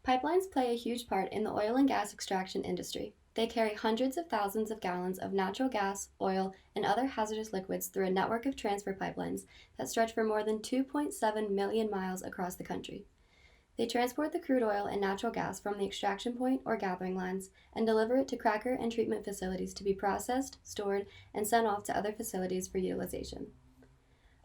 Pipelines play a huge part in the oil and gas extraction industry. They carry hundreds of thousands of gallons of natural gas, oil, and other hazardous liquids through a network of transfer pipelines that stretch for more than 2.7 million miles across the country. They transport the crude oil and natural gas from the extraction point or gathering lines and deliver it to cracker and treatment facilities to be processed, stored, and sent off to other facilities for utilization.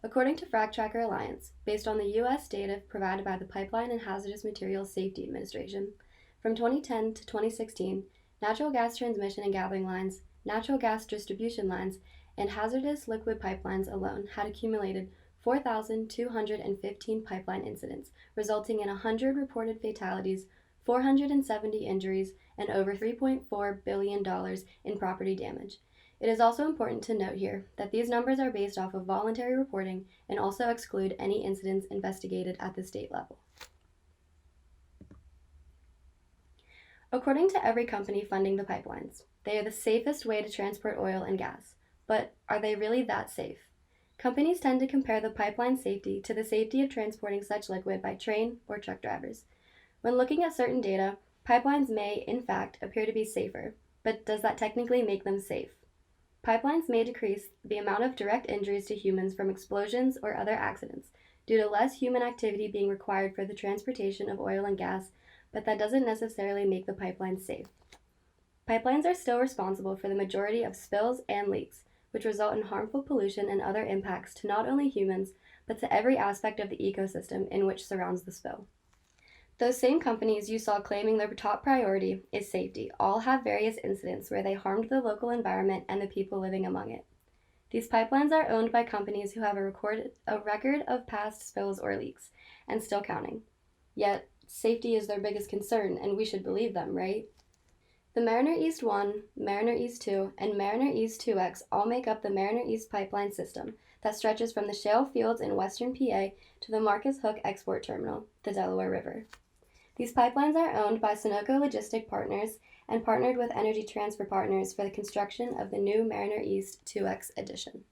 According to Frac Tracker Alliance, based on the U.S. data provided by the Pipeline and Hazardous Materials Safety Administration, from 2010 to 2016, natural gas transmission and gathering lines, natural gas distribution lines, and hazardous liquid pipelines alone had accumulated 4,215 pipeline incidents, resulting in 100 reported fatalities, 470 injuries, and over $3.4 billion in property damage. It is also important to note here that these numbers are based off of voluntary reporting and also exclude any incidents investigated at the state level. According to every company funding the pipelines, they are the safest way to transport oil and gas. But are they really that safe? Companies tend to compare the pipeline safety to the safety of transporting such liquid by train or truck drivers. When looking at certain data, pipelines may, in fact, appear to be safer, but does that technically make them safe? Pipelines may decrease the amount of direct injuries to humans from explosions or other accidents due to less human activity being required for the transportation of oil and gas, but that doesn't necessarily make the pipelines safe. Pipelines are still responsible for the majority of spills and leaks, which result in harmful pollution and other impacts to not only humans, but to every aspect of the ecosystem in which surrounds the spill. Those same companies you saw claiming their top priority is safety all have various incidents where they harmed the local environment and the people living among it. These pipelines are owned by companies who have a record of past spills or leaks, and still counting. Yet, safety is their biggest concern, and we should believe them, right? The Mariner East 1, Mariner East 2, and Mariner East 2X all make up the Mariner East pipeline system that stretches from the shale fields in western PA to the Marcus Hook Export Terminal, the Delaware River. These pipelines are owned by Sunoco Logistic Partners and partnered with Energy Transfer Partners for the construction of the new Mariner East 2X addition.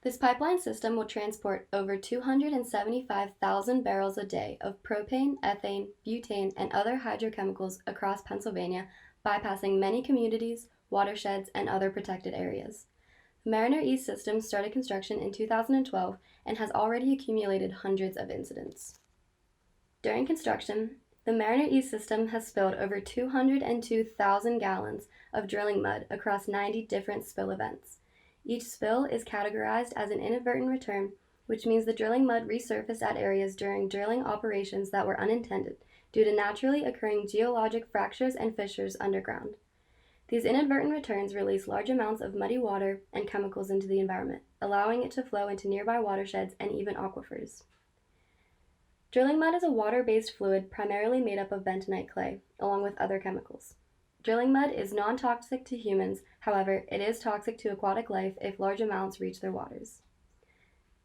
This pipeline system will transport over 275,000 barrels a day of propane, ethane, butane, and other hydrochemicals across Pennsylvania, bypassing many communities, watersheds, and other protected areas. The Mariner East system started construction in 2012 and has already accumulated hundreds of incidents. During construction, the Mariner East system has spilled over 202,000 gallons of drilling mud across 90 different spill events. Each spill is categorized as an inadvertent return, which means the drilling mud resurfaced at areas during drilling operations that were unintended due to naturally occurring geologic fractures and fissures underground. These inadvertent returns release large amounts of muddy water and chemicals into the environment, allowing it to flow into nearby watersheds and even aquifers. Drilling mud is a water-based fluid primarily made up of bentonite clay, along with other chemicals. Drilling mud is non-toxic to humans, however, it is toxic to aquatic life if large amounts reach their waters.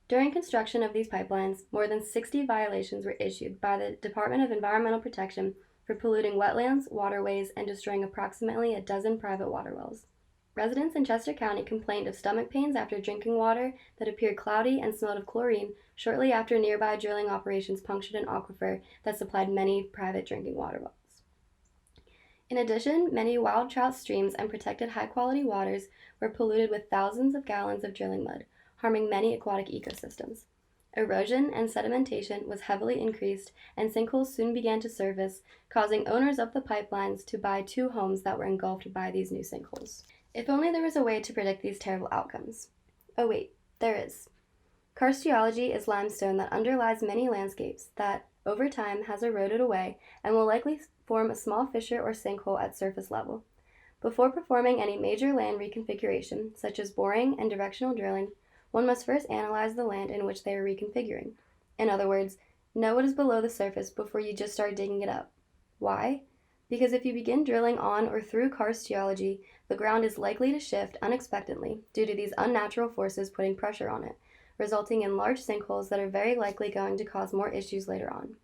During construction of these pipelines, more than 60 violations were issued by the Department of Environmental Protection for polluting wetlands, waterways, and destroying approximately a dozen private water wells. Residents in Chester County complained of stomach pains after drinking water that appeared cloudy and smelled of chlorine shortly after nearby drilling operations punctured an aquifer that supplied many private drinking water wells. In addition, many wild trout streams and protected high-quality waters were polluted with thousands of gallons of drilling mud, harming many aquatic ecosystems. Erosion and sedimentation was heavily increased, and sinkholes soon began to surface, causing owners of the pipelines to buy 2 homes that were engulfed by these new sinkholes. If only there was a way to predict these terrible outcomes. Oh wait, there is. Karst geology is limestone that underlies many landscapes that, over time, has eroded away and will likely form a small fissure or sinkhole at surface level. Before performing any major land reconfiguration, such as boring and directional drilling, one must first analyze the land in which they are reconfiguring. In other words, know what is below the surface before you just start digging it up. Why? Because if you begin drilling on or through karst geology, the ground is likely to shift unexpectedly due to these unnatural forces putting pressure on it, resulting in large sinkholes that are very likely going to cause more issues later on.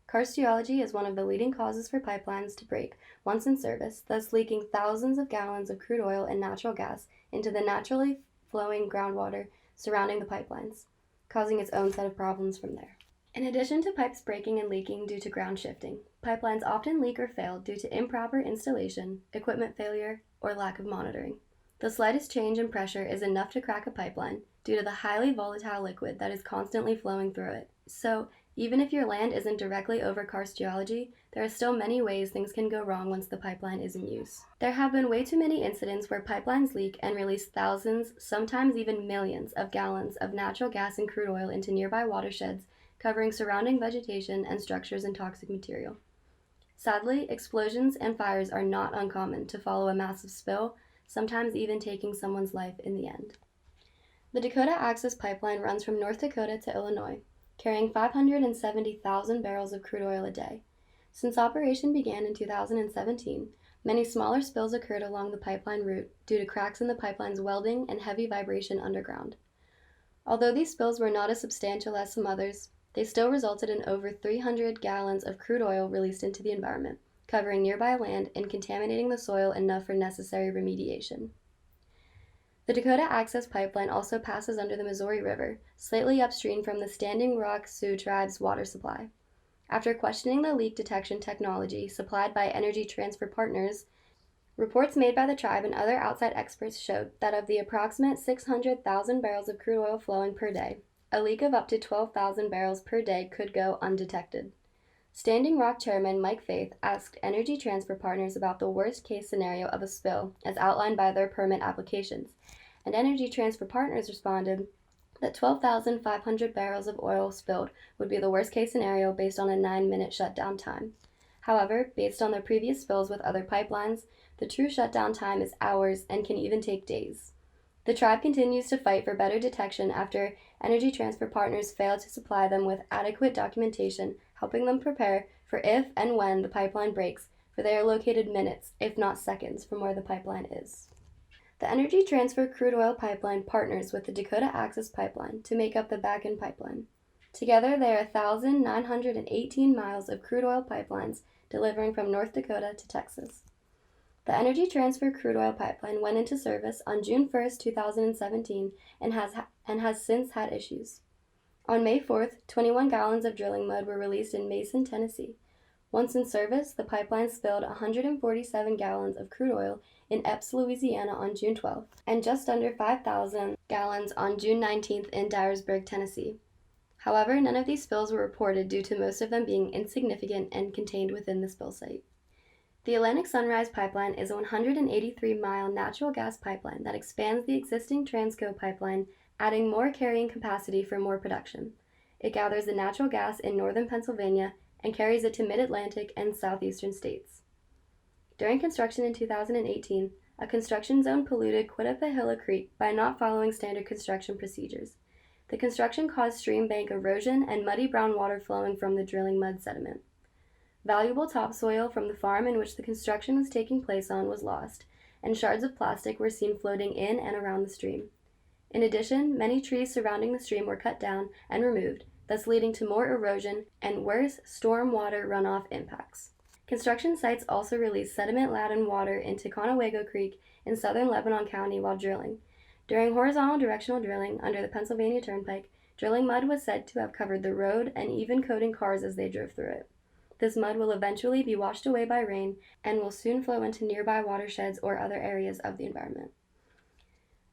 Karst geology is one of the leading causes for pipelines to break once in service, thus leaking thousands of gallons of crude oil and natural gas into the naturally flowing groundwater surrounding the pipelines, causing its own set of problems from there. In addition to pipes breaking and leaking due to ground shifting, Pipelines often leak or fail due to improper installation, equipment failure, or lack of monitoring. The slightest change in pressure is enough to crack a pipeline due to the highly volatile liquid that is constantly flowing through it. So, even if your land isn't directly over karst geology, there are still many ways things can go wrong once the pipeline is in use. There have been way too many incidents where pipelines leak and release thousands, sometimes even millions, of gallons of natural gas and crude oil into nearby watersheds, covering surrounding vegetation and structures in toxic material. Sadly, explosions and fires are not uncommon to follow a massive spill, sometimes even taking someone's life in the end. The Dakota Access Pipeline runs from North Dakota to Illinois, carrying 570,000 barrels of crude oil a day. Since operation began in 2017, many smaller spills occurred along the pipeline route due to cracks in the pipeline's welding and heavy vibration underground. Although these spills were not as substantial as some others, they still resulted in over 300 gallons of crude oil released into the environment, covering nearby land and contaminating the soil enough for necessary remediation. The Dakota Access Pipeline also passes under the Missouri River, slightly upstream from the Standing Rock Sioux Tribe's water supply. After questioning the leak detection technology supplied by Energy Transfer Partners, reports made by the tribe and other outside experts showed that of the approximate 600,000 barrels of crude oil flowing per day, a leak of up to 12,000 barrels per day could go undetected. Standing Rock Chairman Mike Faith asked Energy Transfer Partners about the worst-case scenario of a spill as outlined by their permit applications, and Energy Transfer Partners responded that 12,500 barrels of oil spilled would be the worst-case scenario based on a 9-minute shutdown time. However, based on their previous spills with other pipelines, the true shutdown time is hours and can even take days. The tribe continues to fight for better detection after Energy Transfer Partners failed to supply them with adequate documentation, helping them prepare for if and when the pipeline breaks, for they are located minutes, if not seconds, from where the pipeline is. The Energy Transfer crude oil pipeline partners with the Dakota Access Pipeline to make up the Bakken Pipeline. Together, they are 1,918 miles of crude oil pipelines delivering from North Dakota to Texas. The Energy Transfer crude oil pipeline went into service on June 1, 2017, and has since had issues. On May 4th, 21 gallons of drilling mud were released in Mason, Tennessee. Once in service, the pipeline spilled 147 gallons of crude oil in Epes, Louisiana on June 12th, and just under 5,000 gallons on June 19th in Dyersburg, Tennessee. However, none of these spills were reported due to most of them being insignificant and contained within the spill site. The Atlantic Sunrise Pipeline is a 183-mile natural gas pipeline that expands the existing Transco pipeline, adding more carrying capacity for more production. It gathers the natural gas in northern Pennsylvania and carries it to mid-Atlantic and southeastern states. During construction in 2018, a construction zone polluted Quittapahilla Creek by not following standard construction procedures. The construction caused stream bank erosion and muddy brown water flowing from the drilling mud sediment. Valuable topsoil from the farm in which the construction was taking place on was lost, and shards of plastic were seen floating in and around the stream. In addition, many trees surrounding the stream were cut down and removed, thus leading to more erosion and worse storm water runoff impacts. Construction sites also released sediment-laden water into Conewago Creek in southern Lebanon County while drilling. During horizontal directional drilling under the Pennsylvania Turnpike, drilling mud was said to have covered the road and even coating cars as they drove through it. This mud will eventually be washed away by rain and will soon flow into nearby watersheds or other areas of the environment.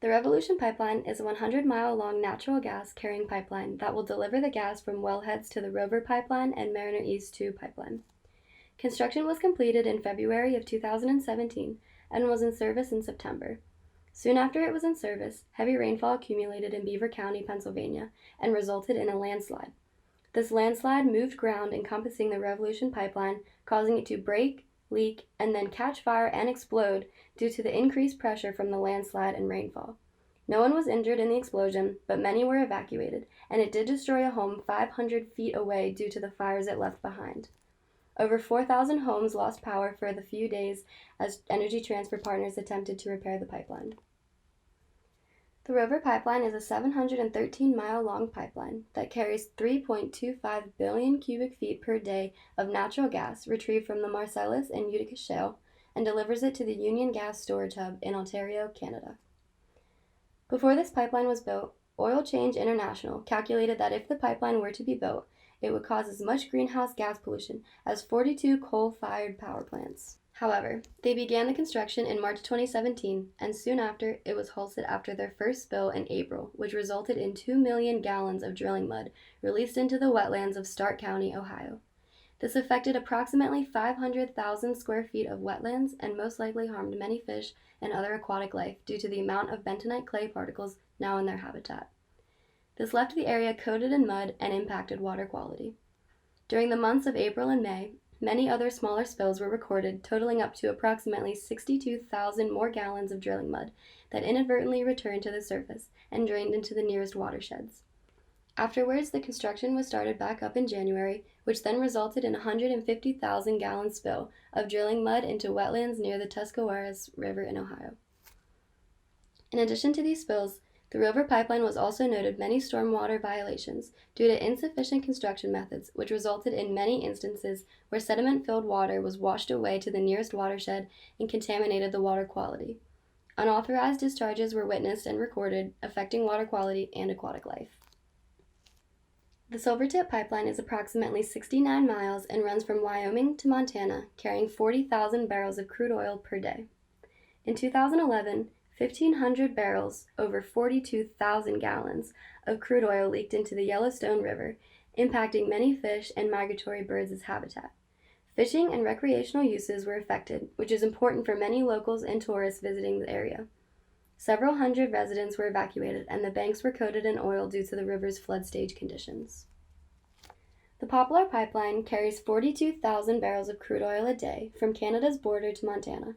The Revolution Pipeline is a 100-mile-long natural gas carrying pipeline that will deliver the gas from wellheads to the Rover Pipeline and Mariner East 2 pipeline. Construction was completed in February of 2017 and was in service in September. Soon after it was in service, heavy rainfall accumulated in Beaver County, Pennsylvania, and resulted in a landslide. This landslide moved ground encompassing the Revolution Pipeline, causing it to break, leak, and then catch fire and explode due to the increased pressure from the landslide and rainfall. No one was injured in the explosion, but many were evacuated, and it did destroy a home 500 feet away due to the fires it left behind. Over 4,000 homes lost power for the few days as Energy Transfer Partners attempted to repair the pipeline. The Rover Pipeline is a 713-mile-long pipeline that carries 3.25 billion cubic feet per day of natural gas retrieved from the Marcellus and Utica Shale and delivers it to the Union Gas Storage Hub in Ontario, Canada. Before this pipeline was built, Oil Change International calculated that if the pipeline were to be built, it would cause as much greenhouse gas pollution as 42 coal-fired power plants. However, they began the construction in March 2017, and soon after, it was halted after their first spill in April, which resulted in 2 million gallons of drilling mud released into the wetlands of Stark County, Ohio. This affected approximately 500,000 square feet of wetlands and most likely harmed many fish and other aquatic life due to the amount of bentonite clay particles now in their habitat. This left the area coated in mud and impacted water quality. During the months of April and May, many other smaller spills were recorded, totaling up to approximately 62,000 more gallons of drilling mud that inadvertently returned to the surface and drained into the nearest watersheds. Afterwards, the construction was started back up in January, which then resulted in a 150,000-gallon spill of drilling mud into wetlands near the Tuscarawas River in Ohio. In addition to these spills, the Rover pipeline was also noted many stormwater violations due to insufficient construction methods, which resulted in many instances where sediment-filled water was washed away to the nearest watershed and contaminated the water quality. Unauthorized discharges were witnessed and recorded, affecting water quality and aquatic life. The Silvertip pipeline is approximately 69 miles and runs from Wyoming to Montana, carrying 40,000 barrels of crude oil per day. In 2011, 1,500 barrels, over 42,000 gallons, of crude oil leaked into the Yellowstone River, impacting many fish and migratory birds' habitat. Fishing and recreational uses were affected, which is important for many locals and tourists visiting the area. Several hundred residents were evacuated, and the banks were coated in oil due to the river's flood stage conditions. The Poplar Pipeline carries 42,000 barrels of crude oil a day from Canada's border to Montana.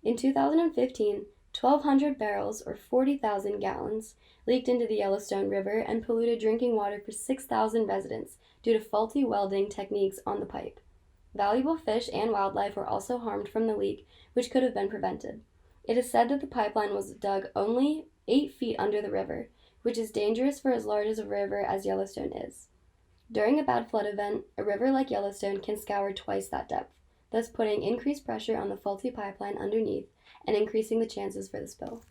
In 2015, 1,200 barrels, or 40,000 gallons, leaked into the Yellowstone River and polluted drinking water for 6,000 residents due to faulty welding techniques on the pipe. Valuable fish and wildlife were also harmed from the leak, which could have been prevented. It is said that the pipeline was dug only 8 feet under the river, which is dangerous for as large as a river as Yellowstone is. During a bad flood event, a river like Yellowstone can scour twice that depth, thus putting increased pressure on the faulty pipeline underneath and increasing the chances for the spill.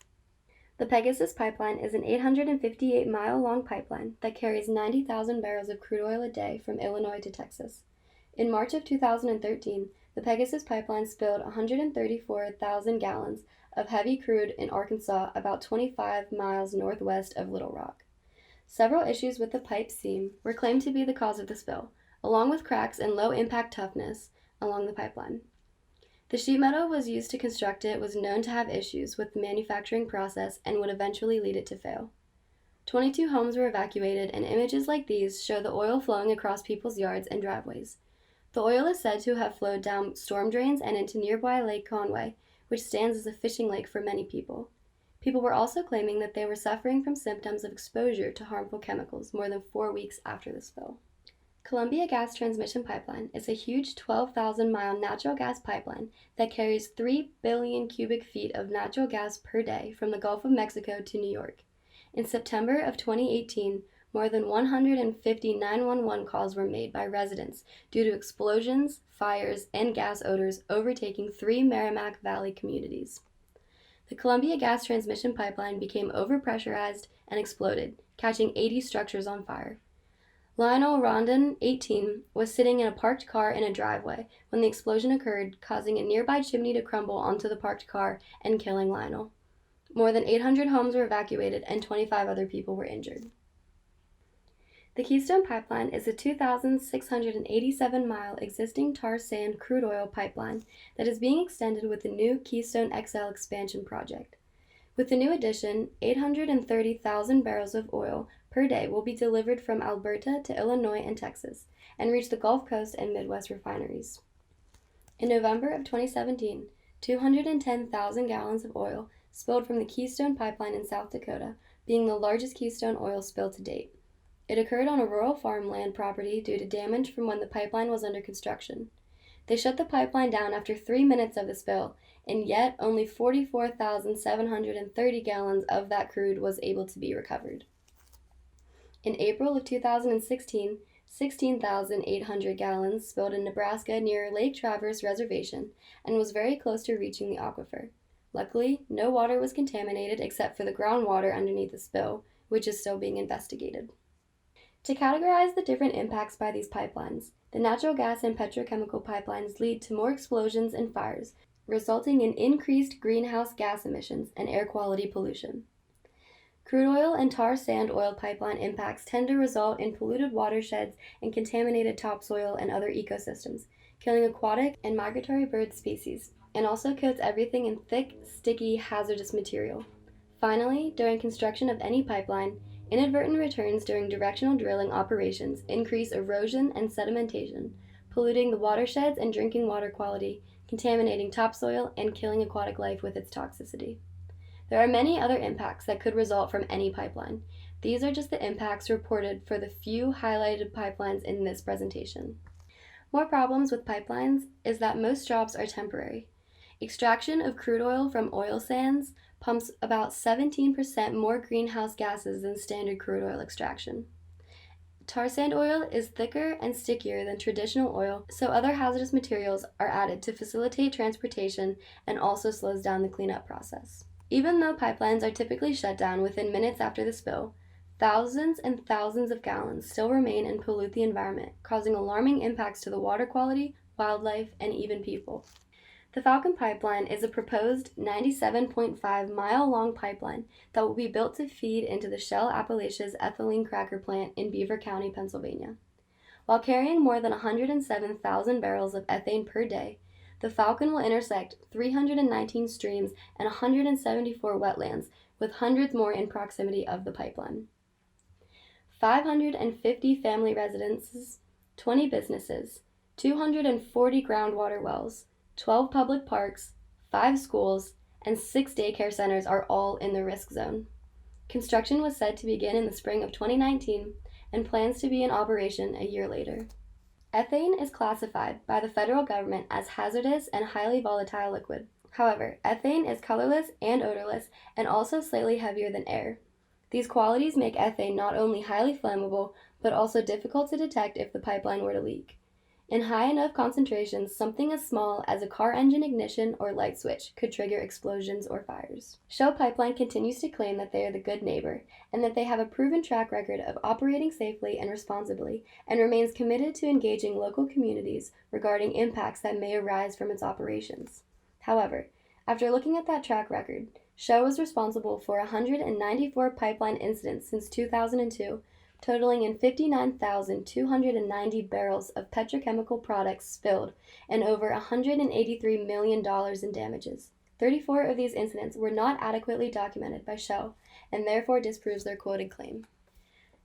The Pegasus Pipeline is an 858-mile-long pipeline that carries 90,000 barrels of crude oil a day from Illinois to Texas. In March of 2013, the Pegasus Pipeline spilled 134,000 gallons of heavy crude in Arkansas, about 25 miles northwest of Little Rock. Several issues with the pipe seam were claimed to be the cause of the spill, along with cracks and low impact toughness along the pipeline. The sheet metal was used to construct it was known to have issues with the manufacturing process and would eventually lead it to fail. 22 homes were evacuated, and images like these show the oil flowing across people's yards and driveways. The oil is said to have flowed down storm drains and into nearby Lake Conway, which stands as a fishing lake for many people. People were also claiming that they were suffering from symptoms of exposure to harmful chemicals more than 4 weeks after the spill. Columbia Gas Transmission Pipeline is a huge 12,000-mile natural gas pipeline that carries 3 billion cubic feet of natural gas per day from the Gulf of Mexico to New York. In September of 2018, more than 150 911 calls were made by residents due to explosions, fires, and gas odors overtaking 3 Merrimack Valley communities. The Columbia Gas Transmission Pipeline became overpressurized and exploded, catching 80 structures on fire. Lionel Rondon, 18, was sitting in a parked car in a driveway when the explosion occurred, causing a nearby chimney to crumble onto the parked car and killing Lionel. More than 800 homes were evacuated and 25 other people were injured. The Keystone Pipeline is a 2,687-mile existing tar sand crude oil pipeline that is being extended with the new Keystone XL expansion project. With the new addition, 830,000 barrels of oil per day will be delivered from Alberta to Illinois and Texas and reach the Gulf Coast and Midwest refineries. In November of 2017, 210,000 gallons of oil spilled from the Keystone Pipeline in South Dakota, being the largest Keystone oil spill to date. It occurred on a rural farmland property due to damage from when the pipeline was under construction. They shut the pipeline down after 3 minutes of the spill, and yet only 44,730 gallons of that crude was able to be recovered. In April of 2016, 16,800 gallons spilled in Nebraska near Lake Traverse Reservation and was very close to reaching the aquifer. Luckily, no water was contaminated except for the groundwater underneath the spill, which is still being investigated. To categorize the different impacts by these pipelines, the natural gas and petrochemical pipelines lead to more explosions and fires, resulting in increased greenhouse gas emissions and air quality pollution. Crude oil and tar sand oil pipeline impacts tend to result in polluted watersheds and contaminated topsoil and other ecosystems, killing aquatic and migratory bird species, and also coats everything in thick, sticky, hazardous material. Finally, during construction of any pipeline, inadvertent returns during directional drilling operations increase erosion and sedimentation, polluting the watersheds and drinking water quality, contaminating topsoil, and killing aquatic life with its toxicity. There are many other impacts that could result from any pipeline. These are just the impacts reported for the few highlighted pipelines in this presentation. More problems with pipelines is that most jobs are temporary. Extraction of crude oil from oil sands pumps about 17% more greenhouse gases than standard crude oil extraction. Tar sand oil is thicker and stickier than traditional oil, so other hazardous materials are added to facilitate transportation and also slows down the cleanup process. Even though pipelines are typically shut down within minutes after the spill, thousands and thousands of gallons still remain and pollute the environment, causing alarming impacts to the water quality, wildlife, and even people. The Falcon Pipeline is a proposed 97.5-mile-long pipeline that will be built to feed into the Shell Appalachia's ethylene cracker plant in Beaver County, Pennsylvania. While carrying more than 107,000 barrels of ethane per day, the Falcon will intersect 319 streams and 174 wetlands, with hundreds more in proximity of the pipeline. 550 family residences, 20 businesses, 240 groundwater wells, 12 public parks, 5 schools, and 6 daycare centers are all in the risk zone. Construction was said to begin in the spring of 2019 and plans to be in operation a year later. Ethane is classified by the federal government as hazardous and highly volatile liquid. However, ethane is colorless and odorless and also slightly heavier than air. These qualities make ethane not only highly flammable, but also difficult to detect if the pipeline were to leak. In high enough concentrations, something as small as a car engine ignition or light switch could trigger explosions or fires. Shell Pipeline continues to claim that they are the good neighbor and that they have a proven track record of operating safely and responsibly, and remains committed to engaging local communities regarding impacts that may arise from its operations. However, after looking at that track record, Shell was responsible for 194 pipeline incidents since 2002, totaling in 59,290 barrels of petrochemical products spilled and over $183 million in damages. 34 of these incidents were not adequately documented by Shell and therefore disproves their quoted claim.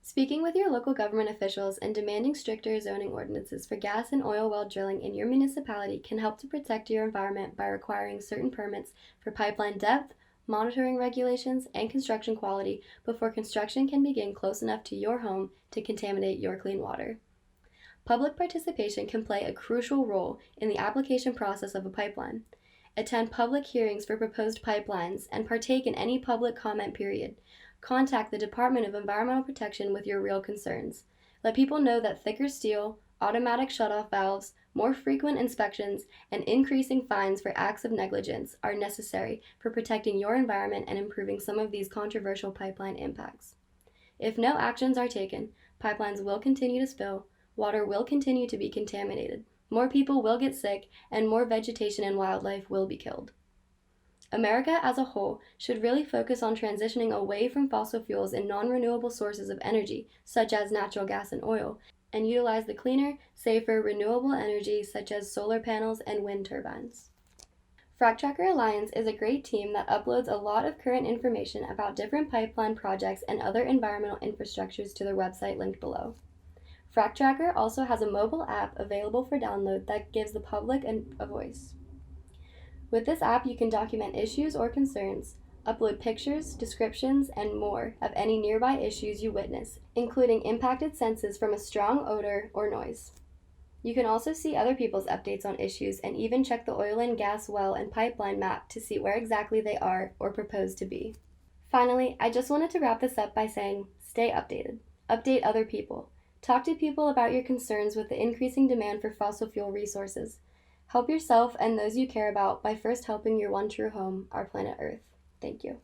Speaking with your local government officials and demanding stricter zoning ordinances for gas and oil well drilling in your municipality can help to protect your environment by requiring certain permits for pipeline depth, monitoring regulations, and construction quality before construction can begin close enough to your home to contaminate your clean water. Public participation can play a crucial role in the application process of a pipeline. Attend public hearings for proposed pipelines and partake in any public comment period. Contact the Department of Environmental Protection with your real concerns. Let people know that thicker steel, automatic shutoff valves, more frequent inspections, and increasing fines for acts of negligence are necessary for protecting your environment and improving some of these controversial pipeline impacts. If no actions are taken, pipelines will continue to spill, water will continue to be contaminated, more people will get sick, and more vegetation and wildlife will be killed. America as a whole should really focus on transitioning away from fossil fuels and non-renewable sources of energy, such as natural gas and oil, and utilize the cleaner, safer, renewable energy such as solar panels and wind turbines. Frac Tracker Alliance is a great team that uploads a lot of current information about different pipeline projects and other environmental infrastructures to their website linked below. Frac Tracker also has a mobile app available for download that gives the public a voice. With this app, you can document issues or concerns, upload pictures, descriptions, and more of any nearby issues you witness, including impacted senses from a strong odor or noise. You can also see other people's updates on issues and even check the oil and gas well and pipeline map to see where exactly they are or propose to be. Finally, I just wanted to wrap this up by saying, stay updated. Update other people. Talk to people about your concerns with the increasing demand for fossil fuel resources. Help yourself and those you care about by first helping your one true home, our planet Earth. Thank you.